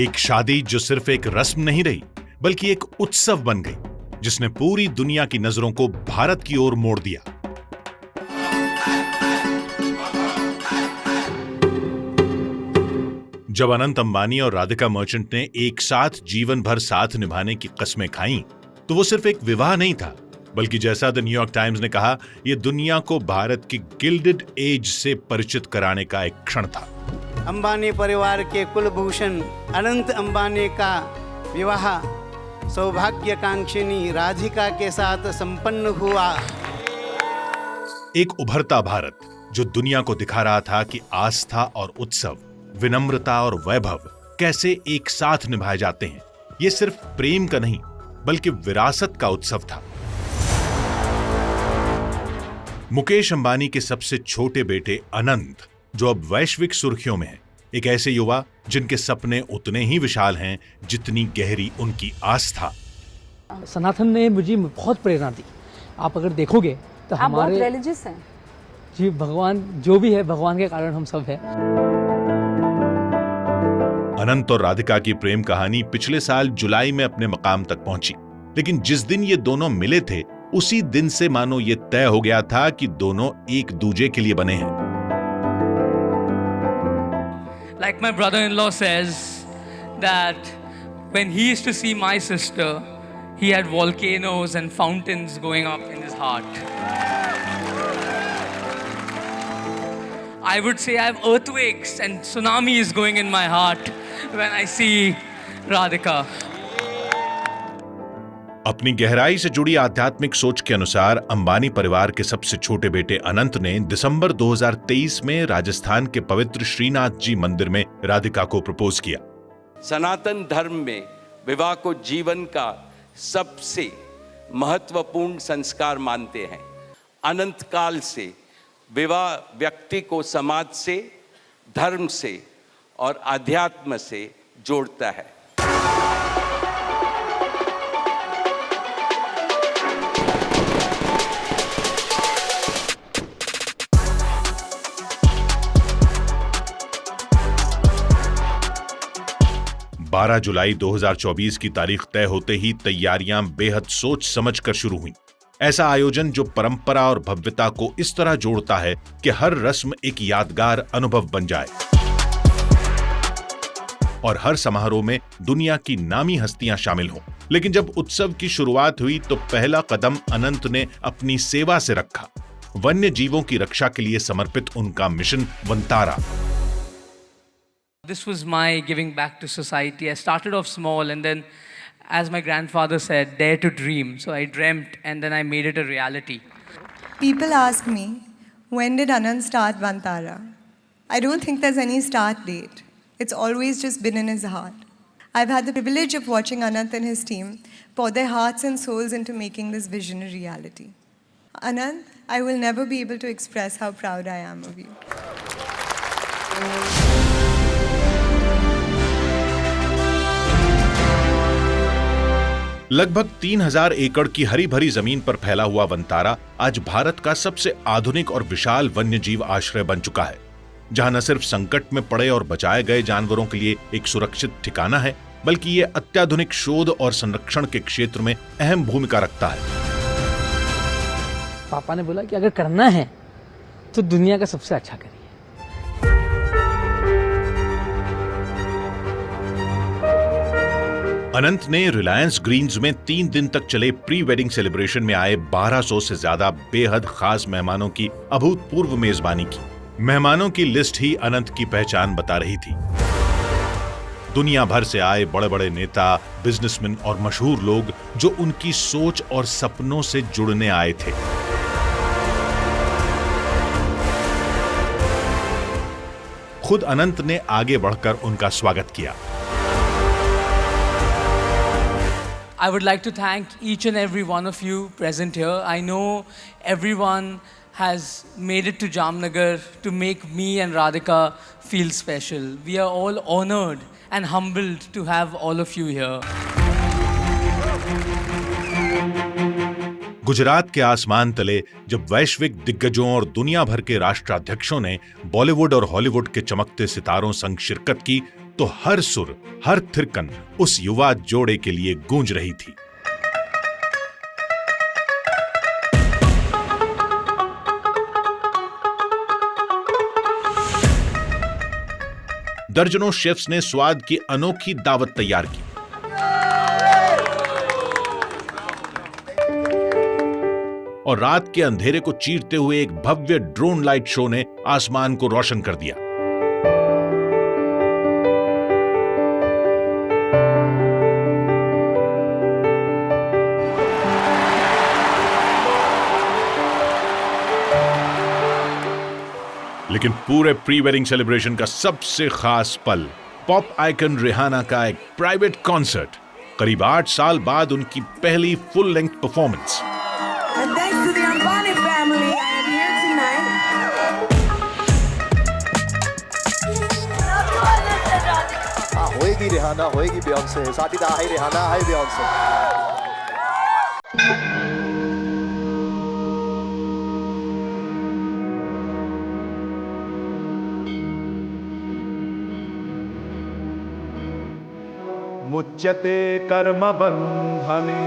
एक शादी जो सिर्फ एक रस्म नहीं रही बल्कि एक उत्सव बन गई, जिसने पूरी दुनिया की नजरों को भारत की ओर मोड़ दिया। जब अनंत अंबानी और राधिका मर्चेंट ने एक साथ जीवन भर साथ निभाने की कस्में खाईं, तो वो सिर्फ एक विवाह नहीं था, बल्कि जैसा द न्यूयॉर्क टाइम्स ने कहा, यह दुनिया को भारत की गिल्डेड एज से परिचित कराने का एक क्षण था। अंबानी परिवार के कुलभूषण अनंत अंबानी का विवाह सौभाग्यकांक्षिनी राधिका के साथ संपन्न हुआ। एक उभरता भारत जो दुनिया को दिखा रहा था कि आस्था और उत्सव, विनम्रता और वैभव कैसे एक साथ निभाए जाते हैं। ये सिर्फ प्रेम का नहीं बल्कि विरासत का उत्सव था। मुकेश अंबानी के सबसे छोटे बेटे अनंत, जो अब वैश्विक सुर्खियों में है, एक ऐसे युवा जिनके सपने उतने ही विशाल हैं जितनी गहरी उनकी आस्था। सनातन ने मुझे बहुत प्रेरणा दी। आप अगर देखोगे तो आप हमारे बहुत रिलीजियस हैं। जी, भगवान जो भी है, भगवान के कारण हम सब हैं। अनंत और राधिका की प्रेम कहानी पिछले साल जुलाई में अपने मकाम तक पहुंची, लेकिन जिस दिन ये दोनों मिले थे उसी दिन से मानो ये तय हो गया था कि दोनों एक दूजे के लिए बने हैं। Like my brother-in-law says that when he used to see my sister, he had volcanoes and fountains going up in his heart. I would say I have earthquakes and tsunamis going in my heart when I see Radhika. अपनी गहराई से जुड़ी आध्यात्मिक सोच के अनुसार अंबानी परिवार के सबसे छोटे बेटे अनंत ने दिसंबर 2023 में राजस्थान के पवित्र श्रीनाथ जी मंदिर में राधिका को प्रपोज किया। सनातन धर्म में विवाह को जीवन का सबसे महत्वपूर्ण संस्कार मानते हैं। अनंत काल से विवाह व्यक्ति को समाज से, धर्म से और आध्यात्म से जोड़ता है। 12 जुलाई 2024 की तारीख तय होते ही तैयारियां बेहद सोच समझकर शुरू हुईं। ऐसा आयोजन जो परंपरा और भव्यता को इस तरह जोड़ता है कि हर रस्म एक यादगार अनुभव बन जाए और हर समारोह में दुनिया की नामी हस्तियां शामिल हों। लेकिन जब उत्सव की शुरुआत हुई तो पहला कदम अनंत ने अपनी सेवा से रखा। वन्य जीवों की रक्षा के लिए समर्पित उनका mission Vantara. This was my giving back to society. I started off small and then, as my grandfather said, dare to dream. So I dreamt and then I made it a reality. People ask me, when did Anand start Vantara? I don't think there's any start date. It's always just been in his heart. I've had the privilege of watching Anand and his team pour their hearts and souls into making this vision a reality. Anand, I will never be able to express how proud I am of you. लगभग 3000 एकड़ की हरी भरी जमीन पर फैला हुआ वंतारा आज भारत का सबसे आधुनिक और विशाल वन्यजीव आश्रय बन चुका है, जहां न सिर्फ संकट में पड़े और बचाए गए जानवरों के लिए एक सुरक्षित ठिकाना है, बल्कि ये अत्याधुनिक शोध और संरक्षण के क्षेत्र में अहम भूमिका रखता है। पापा ने बोला कि अगर करना है तो दुनिया का सबसे अच्छा करिए। अनंत ने रिलायंस ग्रीन्स में 3 दिन तक चले प्री वेडिंग सेलिब्रेशन में आए 1200 से ज्यादा बेहद खास मेहमानों की अभूतपूर्व मेजबानी की। मेहमानों की लिस्ट ही अनंत की पहचान बता रही थी। दुनिया भर से आए बड़े बड़े नेता, बिजनेसमैन और मशहूर लोग जो उनकी सोच और सपनों से जुड़ने आए थे। खुद अनंत ने आगे बढ़कर उनका स्वागत किया। I would like to thank each and every one of you present here. I know everyone has made it to Jamnagar to make me and Radhika feel special. We are all honored and humbled to have all of you here. Gujarat के आसमान तले जब वैश्विक दिग्गजों और दुनिया भर के राष्ट्राध्यक्षों ने बॉलीवुड और हॉलीवुड के चमकते सितारों संग शिरकत की, तो हर सुर, हर थिरकन उस युवा जोड़े के लिए गूंज रही थी। दर्जनों शेफ्स ने स्वाद की अनोखी दावत तैयार की। और रात के अंधेरे को चीरते हुए एक भव्य ड्रोन लाइट शो ने आसमान को रोशन कर दिया। लेकिन पूरे प्री वेडिंग सेलिब्रेशन का सबसे खास पल पॉप आइकन रिहाना का एक प्राइवेट कॉन्सर्ट, करीब 8 साल बाद उनकी पहली full length performance. And thanks to the Ambani family, I am here tonight. होएगी रिहाना, होएगी बियॉन्से, साथी दा हाय रिहाना, हाय बियॉन्से। मुच्यते कर्म बंधने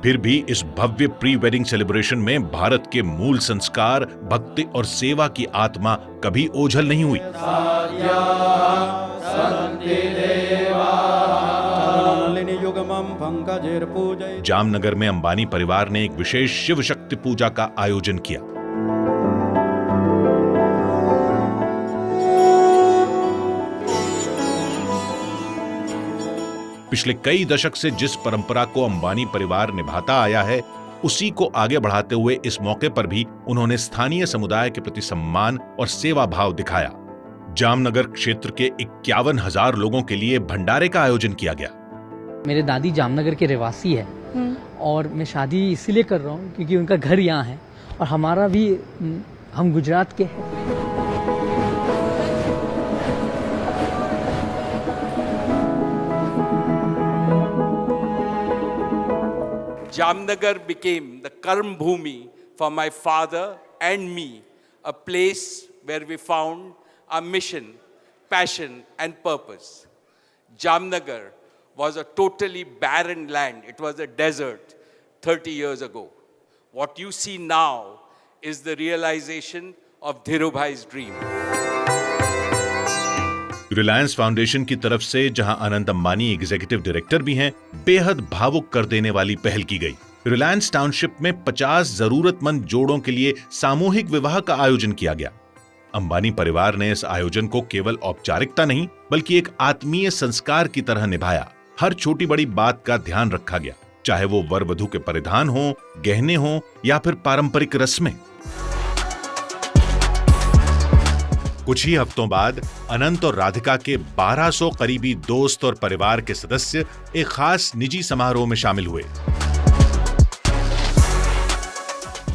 फिर भी इस भव्य प्री वेडिंग सेलिब्रेशन में भारत के मूल संस्कार, भक्ति और सेवा की आत्मा कभी ओझल नहीं हुई। जामनगर में अंबानी परिवार ने एक विशेष शिव शक्ति पूजा का आयोजन किया। पिछले कई दशक से जिस परंपरा को अंबानी परिवार निभाता आया है, उसी को आगे बढ़ाते हुए इस मौके पर भी उन्होंने स्थानीय समुदाय के प्रति सम्मान और सेवा भाव दिखाया। जामनगर क्षेत्र के 51,000 लोगों के लिए भंडारे का आयोजन किया गया। मेरे दादी जामनगर के रहवासी है और मैं शादी इसीलिए कर रहा हूँ क्योंकि उनका घर यहाँ है और हमारा भी, हम गुजरात के हैं। Jamnagar became the Karm Bhumi for my father and me, a place where we found our mission, passion and purpose. Jamnagar was a totally barren land. It was a desert 30 years ago. What you see now is the realization of Dhirubhai's dream. Reliance foundation की तरफ से, जहां Anant Ambani executive director भी हैं, बेहद भावुक कर देने वाली पहल की गई। रिलायंस टाउनशिप में 50 जरूरतमंद जोड़ों के लिए सामूहिक विवाह का आयोजन किया गया। अंबानी परिवार ने इस आयोजन को केवल औपचारिकता नहीं बल्कि एक आत्मीय संस्कार की तरह निभाया। हर छोटी बड़ी बात का ध्यान रखा गया, चाहे वो वर वधू के परिधान हो, गहने हो या फिर पारंपरिक रस्में। कुछ ही हफ्तों बाद अनंत और राधिका के 1200 करीबी दोस्त और परिवार के सदस्य एक खास निजी समारोह में शामिल हुए,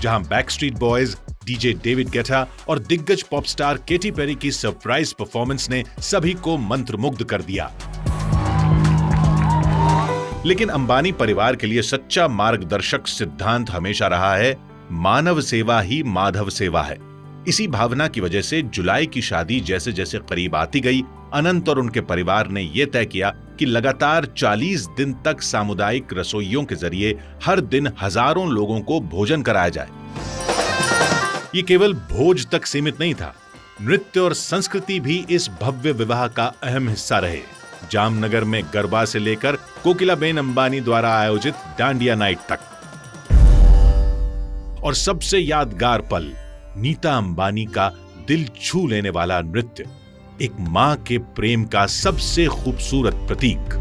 जहां Backstreet boys, DJ David Guetta और दिग्गज पॉप स्टार केटी पेरी की सरप्राइज परफॉर्मेंस ने सभी को मंत्रमुग्ध कर दिया। लेकिन अंबानी परिवार के लिए सच्चा मार्गदर्शक सिद्धांत हमेशा रहा है, मानव सेवा ही माधव सेवा है। इसी भावना की वजह से जुलाई की शादी जैसे जैसे करीब आती गई, अनंत और उनके परिवार ने यह तय किया कि लगातार 40 दिन तक सामुदायिक रसोइयों के जरिए हर दिन हजारों लोगों को भोजन कराया जाए। ये केवल भोज तक सीमित नहीं था, नृत्य और संस्कृति भी इस भव्य विवाह का अहम हिस्सा रहे। जामनगर में गरबा से लेकर कोकिलाबेन अंबानी द्वारा आयोजित डांडिया नाइट तक, और सबसे यादगार पल नीता अंबानी का दिल छू लेने वाला नृत्य, एक मां के प्रेम का सबसे खूबसूरत प्रतीक।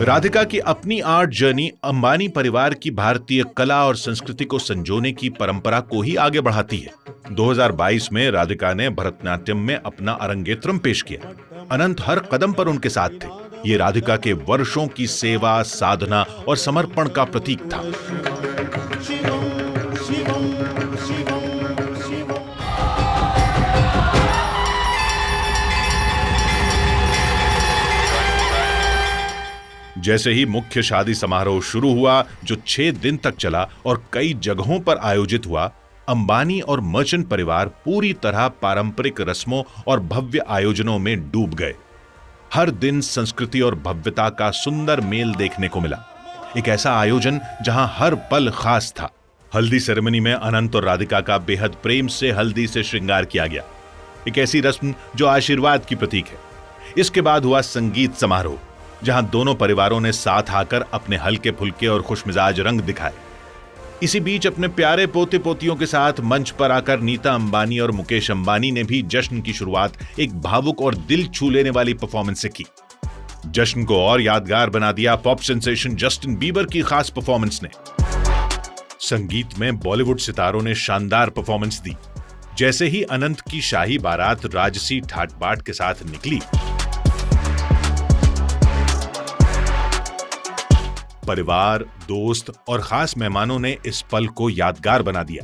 राधिका की अपनी आर्ट जर्नी अंबानी परिवार की भारतीय कला और संस्कृति को संजोने की परंपरा को ही आगे बढ़ाती है। 2022 में राधिका ने भरतनाट्यम में अपना अरंगेत्रम पेश किया। अनंत हर कदम पर उनके साथ थे। ये राधिका के वर्षों की सेवा, साधना और समर्पण का प्रतीक था। जैसे ही मुख्य शादी समारोह शुरू हुआ, जो 6 दिन तक चला और कई जगहों पर आयोजित हुआ, अंबानी और मर्चेंट परिवार पूरी तरह पारंपरिक रस्मों और भव्य आयोजनों में डूब गए। हर दिन संस्कृति और भव्यता का सुंदर मेल देखने को मिला। एक ऐसा आयोजन जहां हर पल खास था। हल्दी सेरेमनी में अनंत और राधिका का बेहद प्रेम से हल्दी से श्रृंगार किया गया, एक ऐसी रस्म जो आशीर्वाद की प्रतीक है। इसके बाद हुआ संगीत समारोह, जहां दोनों परिवारों ने साथ आकर अपने हल्के फुल्के और खुशमिजाज रंग दिखाए। इसी बीच अपने प्यारे पोते पोतियों के साथ मंच पर आकर नीता अंबानी और मुकेश अंबानी ने भी जश्न की शुरुआत एक भावुक और दिल छू लेने वाली परफॉर्मेंस से की। जश्न को और यादगार बना दिया पॉप सेंसेशन जस्टिन बीबर की खास परफॉर्मेंस ने। संगीत में बॉलीवुड सितारों ने शानदार परफॉर्मेंस दी। जैसे ही अनंत की शाही बारात राजसी ठाट बाट के साथ निकली, परिवार, दोस्त और खास मेहमानों ने इस पल को यादगार बना दिया।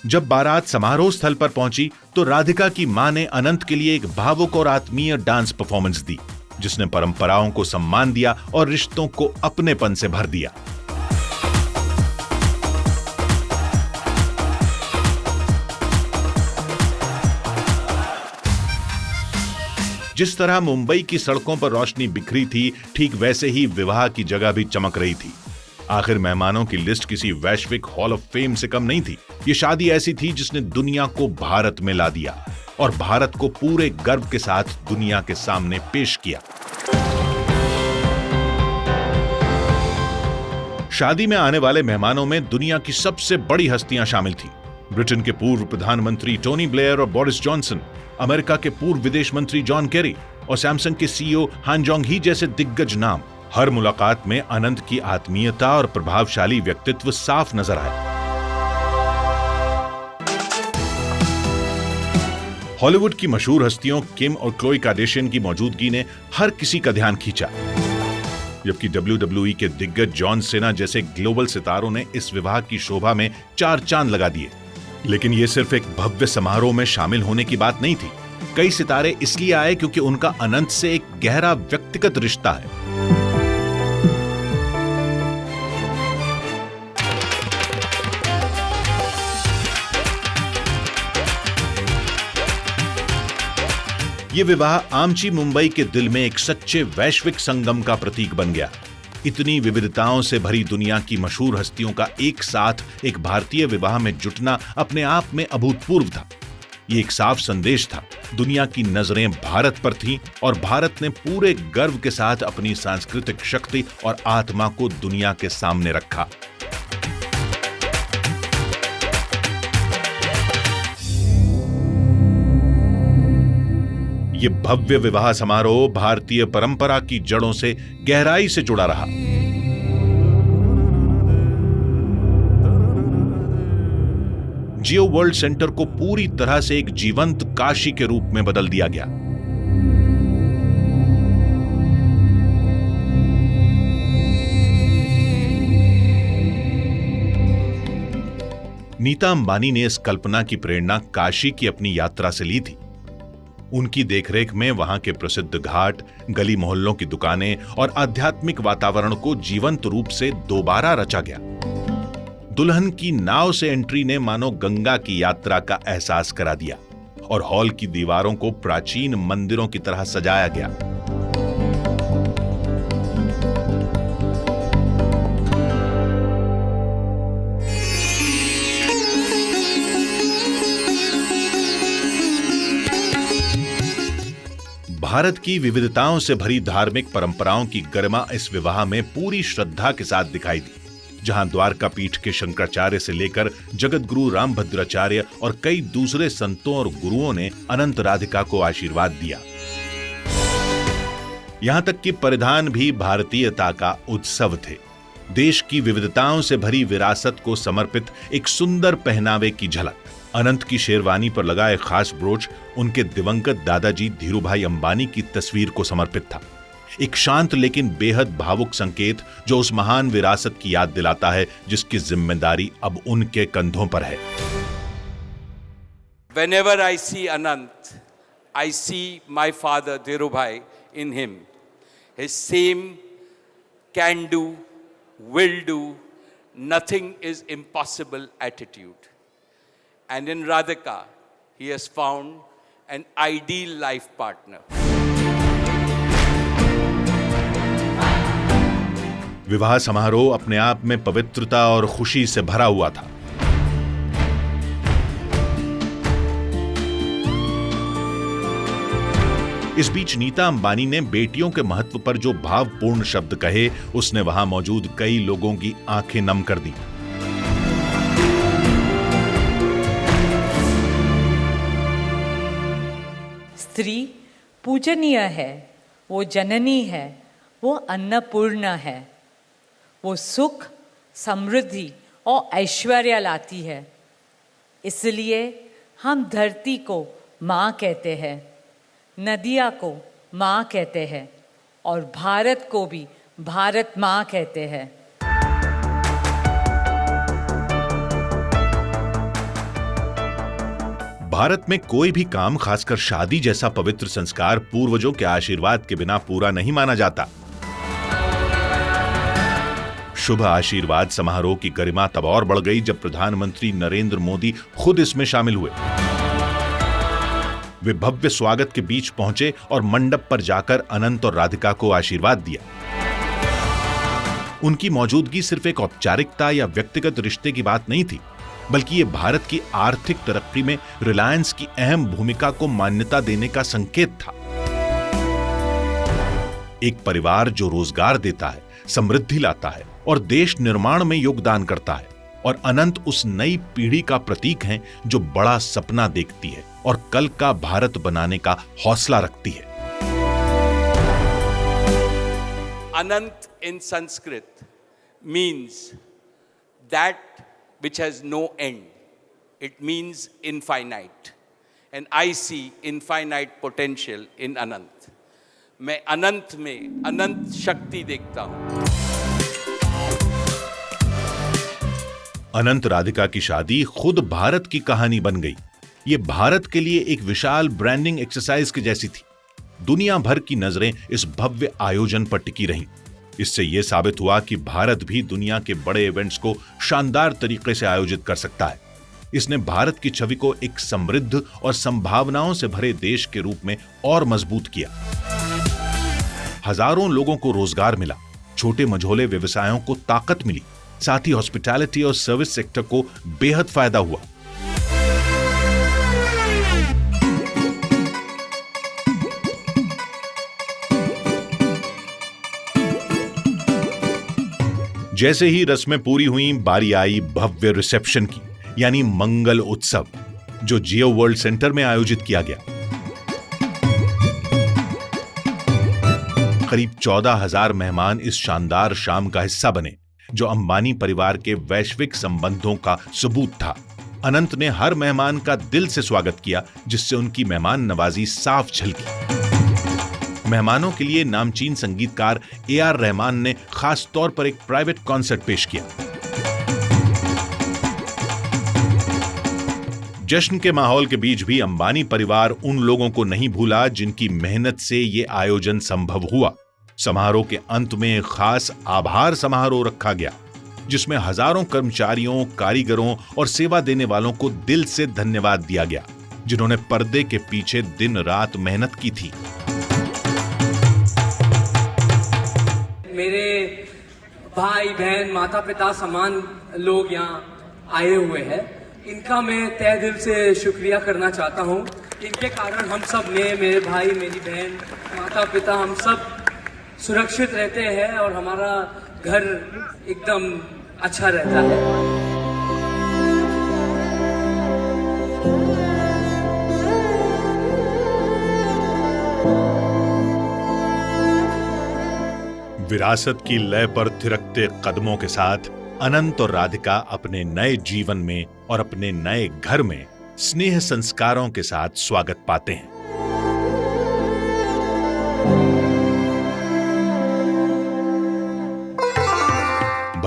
जब बारात समारोह स्थल पर पहुंची तो राधिका की मां ने अनंत के लिए एक भावुक और आत्मीय डांस परफॉर्मेंस दी, जिसने परंपराओं को सम्मान दिया और रिश्तों को अपनेपन से भर दिया। जिस तरह मुंबई की सड़कों पर रोशनी बिखरी थी, ठीक वैसे ही विवाह की जगह भी चमक रही थी। आखिर मेहमानों की लिस्ट किसी वैश्विक हॉल ऑफ फेम से कम नहीं थी। ये शादी ऐसी थी जिसने दुनिया को भारत में ला दिया और भारत को पूरे गर्व के साथ दुनिया के सामने पेश किया। शादी में आने वाले मेहमानों में दुनिया की सबसे बड़ी हस्तियां शामिल थीं। ब्रिटेन के पूर्व प्रधानमंत्री टोनी ब्लेयर और बोरिस जॉनसन, अमेरिका के पूर्व विदेश मंत्री जॉन केरी और सैमसंग के सीईओ हान जोंग ही जैसे दिग्गज नाम। हर मुलाकात में अनंत की आत्मीयता और प्रभावशाली व्यक्तित्व साफ नजर आए। हॉलीवुड की मशहूर हस्तियों किम और क्लोई कार्दाशियन की मौजूदगी ने हर किसी का ध्यान खींचा, जबकि WWE के दिग्गज जॉन सेना जैसे ग्लोबल सितारों ने इस विवाह की शोभा में 4 चांद लगा दिए। लेकिन यह सिर्फ एक भव्य समारोह में शामिल होने की बात नहीं थी। कई सितारे इसलिए आए क्योंकि उनका अनंत से एक गहरा व्यक्तिगत रिश्ता है। यह विवाह आमची मुंबई के दिल में एक सच्चे वैश्विक संगम का प्रतीक बन गया। इतनी विविधताओं से भरी दुनिया की मशहूर हस्तियों का एक साथ एक भारतीय विवाह में जुटना अपने आप में अभूतपूर्व था। ये एक साफ संदेश था, दुनिया की नजरें भारत पर थीं और भारत ने पूरे गर्व के साथ अपनी सांस्कृतिक शक्ति और आत्मा को दुनिया के सामने रखा। ये भव्य विवाह समारोह भारतीय परंपरा की जड़ों से गहराई से जुड़ा रहा। जियो वर्ल्ड सेंटर को पूरी तरह से एक जीवंत काशी के रूप में बदल दिया गया। नीता अंबानी ने इस कल्पना की प्रेरणा काशी की अपनी यात्रा से ली थी। उनकी देखरेख में वहां के प्रसिद्ध घाट, गली मोहल्लों की दुकानें और आध्यात्मिक वातावरण को जीवंत रूप से दोबारा रचा गया। दुल्हन की नाव से एंट्री ने मानो गंगा की यात्रा का एहसास करा दिया और हॉल की दीवारों को प्राचीन मंदिरों की तरह सजाया गया। भारत की विविधताओं से भरी धार्मिक परंपराओं की गरिमा इस विवाह में पूरी श्रद्धा के साथ दिखाई दी, जहां द्वारका पीठ के शंकराचार्य से लेकर जगत गुरु रामभद्राचार्य और कई दूसरे संतों और गुरुओं ने अनंत राधिका को आशीर्वाद दिया। यहां तक कि परिधान भी भारतीयता का उत्सव थे। देश की विविधताओं से भरी विरासत को समर्पित एक सुंदर पहनावे की झलक। अनंत की शेरवानी पर लगा एक खास ब्रोच उनके दिवंगत दादाजी धीरूभाई अंबानी की तस्वीर को समर्पित था। एक शांत लेकिन बेहद भावुक संकेत जो उस महान विरासत की याद दिलाता है जिसकी जिम्मेदारी अब उनके कंधों पर है। Whenever I see Anant, I see my father Dhirubhai in him. His same can do, will do, nothing is impossible attitude. And in Radhika, he has found an ideal life partner. विवाह समारोह अपने आप में पवित्रता और खुशी से भरा हुआ था। इस बीच नीता अंबानी ने बेटियों के महत्व पर जो भावपूर्ण शब्द कहे, उसने वहां मौजूद कई लोगों की आंखें नम कर दी। स्त्री पूजनीय है, वो जननी है, वो अन्नपूर्णा है, वो सुख, समृद्धि और ऐश्वर्य लाती है। इसलिए हम धरती को माँ कहते हैं, नदिया को माँ कहते हैं और भारत को भी भारत माँ कहते हैं। भारत में कोई भी काम, खासकर शादी जैसा पवित्र संस्कार, पूर्वजों के आशीर्वाद के बिना पूरा नहीं माना जाता। शुभ आशीर्वाद समारोह की गरिमा तब और बढ़ गई जब प्रधानमंत्री नरेंद्र मोदी खुद इसमें शामिल हुए। वे भव्य स्वागत के बीच पहुंचे और मंडप पर जाकर अनंत और राधिका को आशीर्वाद दिया। उनकी मौजूदगी सिर्फ एक औपचारिकता या व्यक्तिगत रिश्ते की बात नहीं थी, बल्कि ये भारत की आर्थिक तरक्की में रिलायंस की अहम भूमिका को मान्यता देने का संकेत था। एक परिवार जो रोजगार देता है, समृद्धि लाता है और देश निर्माण में योगदान करता है, और अनंत उस नई पीढ़ी का प्रतीक हैं जो बड़ा सपना देखती है और कल का भारत बनाने का हौसला रखती है। Anant in Sanskrit means that which has no end. It means infinite. And I see infinite potential in Anant. मैं अनंत में अनंत शक्ति देखता हूं। अनंत राधिका की शादी खुद भारत की कहानी बन गई। ये भारत के लिए एक विशाल ब्रांडिंग एक्सरसाइज की जैसी थी। दुनिया भर की नजरें इस भव्य आयोजन पर टिकी रहीं। इससे यह साबित हुआ कि भारत भी दुनिया के बड़े इवेंट्स को शानदार तरीके से आयोजित कर सकता है। इसने भारत की छवि को एक समृद्ध और संभावनाओं से भरे देश के रूप में और मजबूत किया। हजारों लोगों को रोजगार मिला, छोटे मझोले व्यवसायों को ताकत मिली, साथ ही हॉस्पिटैलिटी और सर्विस सेक्टर को बेहद फायदा हुआ। जैसे ही रस्में पूरी हुई, बारी आई भव्य रिसेप्शन की, यानी मंगल उत्सव, जो जियो वर्ल्ड सेंटर में आयोजित किया गया। करीब 14,000 मेहमान इस शानदार शाम का हिस्सा बने, जो अंबानी परिवार के वैश्विक संबंधों का सबूत था। अनंत ने हर मेहमान का दिल से स्वागत किया, जिससे उनकी मेहमान नवाजी साफ झलकी। मेहमानों के लिए नामचीन संगीतकार AR रहमान ने खास तौर पर एक प्राइवेट कॉन्सर्ट पेश किया। जश्न के माहौल के बीच भी अंबानी परिवार उन लोगों को नहीं भूला जिनकी मेहनत से यह आयोजन संभव हुआ। समारोह के अंत में खास आभार समारोह रखा गया, जिसमें हजारों कर्मचारियों, कारीगरों और सेवा देने वालों को दिल से धन्यवाद दिया गया, जिन्होंने पर्दे के पीछे दिन रात मेहनत की थी। मेरे भाई बहन, माता पिता समान लोग यहाँ आए हुए हैं, इनका मैं तहे दिल से शुक्रिया करना चाहता हूँ। इनके कारण हम सब मेरे भाई, मेरी बहन, माता पिता, हम सब सुरक्षित रहते हैं और हमारा घर एकदम अच्छा रहता है। विरासत की लय पर थिरकते कदमों के साथ अनंत और राधिका अपने नए जीवन में और अपने नए घर में स्नेह संस्कारों के साथ स्वागत पाते हैं।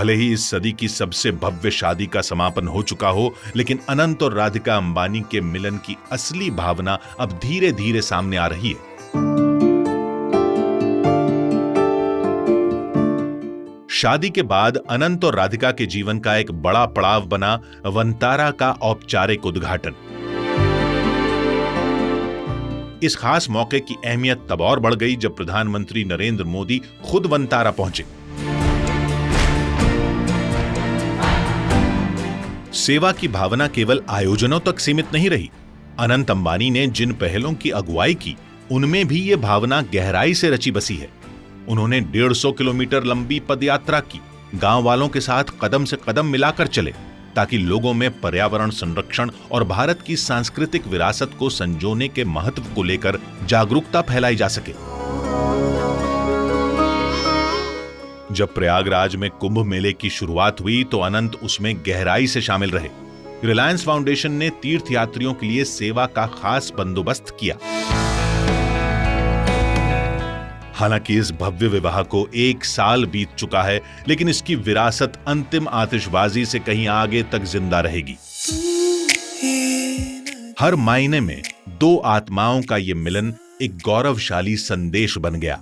भले ही इस सदी की सबसे भव्य शादी का समापन हो चुका हो, लेकिन अनंत और राधिका अंबानी के मिलन की असली भावना अब धीरे धीरे सामने आ रही है। शादी के बाद अनंत और राधिका के जीवन का एक बड़ा पड़ाव बना वंतारा का औपचारिक उद्घाटन। इस खास मौके की अहमियत तब और बढ़ गई जब प्रधानमंत्री नरेंद्र मोदी खुद वंतारा पहुंचे। सेवा की भावना केवल आयोजनों तक सीमित नहीं रही। अनंत अंबानी ने जिन पहलों की अगुवाई की, उनमें भी ये भावना गहराई से रची बसी है। उन्होंने 150 किलोमीटर लंबी पदयात्रा की, गांव वालों के साथ कदम से कदम मिलाकर चले ताकि लोगों में पर्यावरण संरक्षण और भारत की सांस्कृतिक विरासत को संजोने के महत्व को लेकर जागरूकता फैलाई जा सके। जब प्रयागराज में कुंभ मेले की शुरुआत हुई तो अनंत उसमें गहराई से शामिल रहे। रिलायंस फाउंडेशन ने तीर्थयात्रियों के लिए सेवा का खास बंदोबस्त किया। हालांकि इस भव्य विवाह को 1 साल बीत चुका है, लेकिन इसकी विरासत अंतिम आतिशबाजी से कहीं आगे तक जिंदा रहेगी। हर मायने में 2 आत्माओं का यह मिलन एक गौरवशाली संदेश बन गया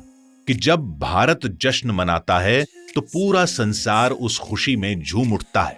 कि जब भारत जश्न मनाता है तो पूरा संसार उस खुशी में झूम उठता है।